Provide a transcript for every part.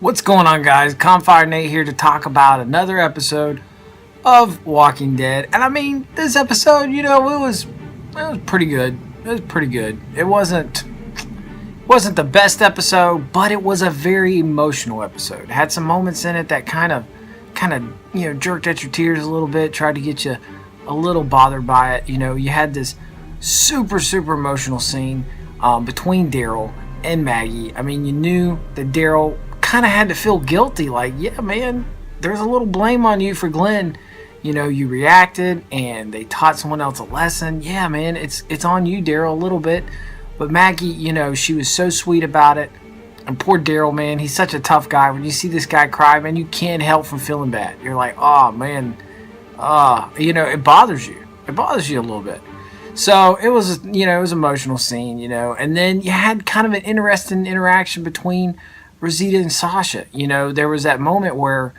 What's going on, guys? Calmfirenate here to talk about another episode of Walking Dead. And I mean, this episode, it was pretty good. It was pretty good. It wasn't the best episode, but it was a very emotional episode. It had some moments in it that kind of jerked at your tears a little bit, tried to get you a little bothered by it. You had this super emotional scene between Daryle and Maggie. I mean, you knew that Daryle kind of had to feel guilty, like, yeah, man, there's a little blame on you for Glenn. You reacted and they taught someone else a lesson. Yeah, man, it's on you, Daryle, a little bit. But Maggie, she was so sweet about it. And poor Daryle, man, he's such a tough guy. When you see this guy cry, man, you can't help from feeling bad. You're like, oh, man, it bothers you. It bothers you a little bit. So it was, it was an emotional scene, And then you had kind of an interesting interaction between Rosita and Sasha. There was that moment where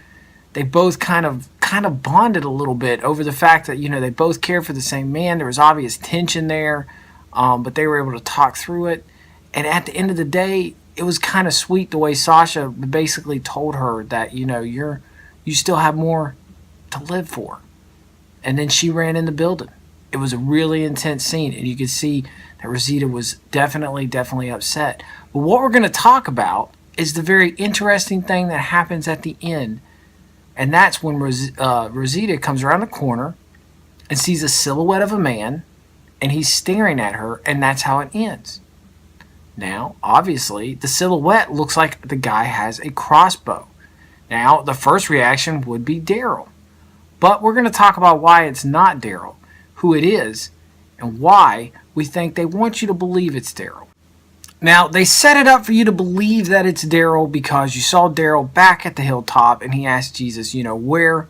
they both kind of bonded a little bit over the fact that, they both cared for the same man. There was obvious tension there, but they were able to talk through it. And at the end of the day, it was kind of sweet the way Sasha basically told her that, you still have more to live for. And then she ran in the building. It was a really intense scene, and you could see that Rosita was definitely upset. But what we're going to talk about is the very interesting thing that happens at the end. And that's when Rosita comes around the corner and sees a silhouette of a man, and he's staring at her, and that's how it ends. Now, obviously, the silhouette looks like the guy has a crossbow. Now, the first reaction would be Daryle. But we're going to talk about why it's not Daryle, who it is, and why we think they want you to believe it's Daryle. Now, they set it up for you to believe that it's Daryle because you saw Daryle back at the hilltop and he asked Jesus, where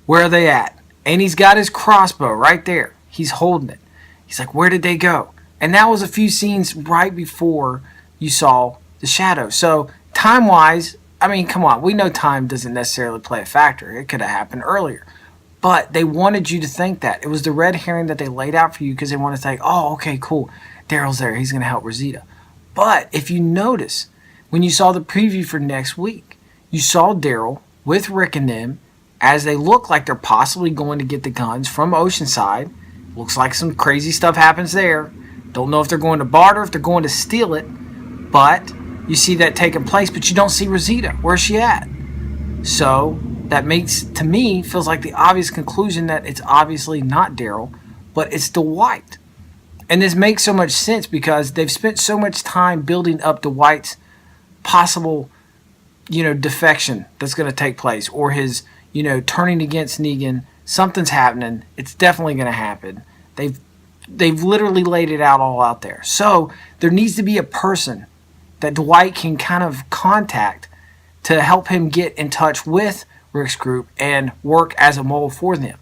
are they at? And he's got his crossbow right there. He's holding it. He's like, where did they go? And that was a few scenes right before you saw the shadow. So, time-wise, I mean, come on. We know time doesn't necessarily play a factor. It could have happened earlier. But they wanted you to think that. It was the red herring that they laid out for you because they wanted to think, oh, okay, cool. Daryle's there. He's going to help Rosita. But if you notice, when you saw the preview for next week, you saw Daryle with Rick and them as they look like they're possibly going to get the guns from Oceanside. Looks like some crazy stuff happens there. Don't know if they're going to barter, if they're going to steal it. But you see that taking place, but you don't see Rosita. Where's she at? So that makes, to me, feels like the obvious conclusion that it's obviously not Daryle, but it's Dwight. And this makes so much sense because they've spent so much time building up Dwight's possible, defection that's going to take place, or his, turning against Negan. Something's happening. It's definitely going to happen. They've literally laid it all out there. So there needs to be a person that Dwight can kind of contact to help him get in touch with Rick's group and work as a mole for them.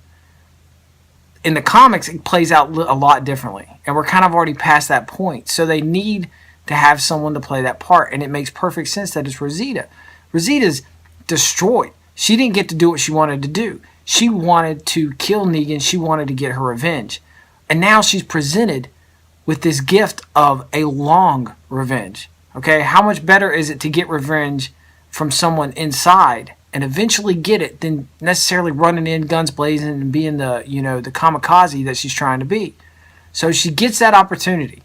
In the comics, it plays out a lot differently, and we're kind of already past that point. So they need to have someone to play that part, and it makes perfect sense that it's Rosita. Rosita's destroyed. She didn't get to do what she wanted to do. She wanted to kill Negan. She wanted to get her revenge. And now she's presented with this gift of a long revenge. Okay, how much better is it to get revenge from someone inside and eventually get it than necessarily running in guns blazing and being the kamikaze that she's trying to be. So she gets that opportunity,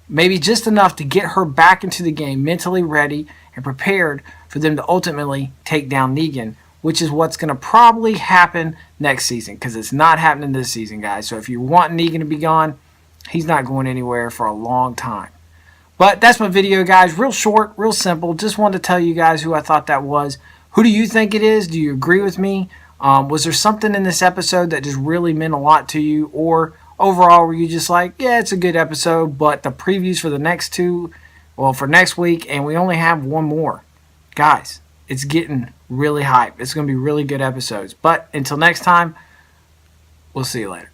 maybe just enough to get her back into the game mentally ready and prepared for them to ultimately take down Negan, which is what's going to probably happen next season, because it's not happening this season, guys. So if you want Negan to be gone, he's not going anywhere for a long time. But that's my video, guys. Real short, real simple. Just wanted to tell you guys who I thought that was. Who do you think it is? Do you agree with me? Was there something in this episode that just really meant a lot to you? Or overall, were you just like, yeah, it's a good episode, but the previews for the next two, for next week, and we only have one more. Guys, it's getting really hype. It's going to be really good episodes. But until next time, we'll see you later.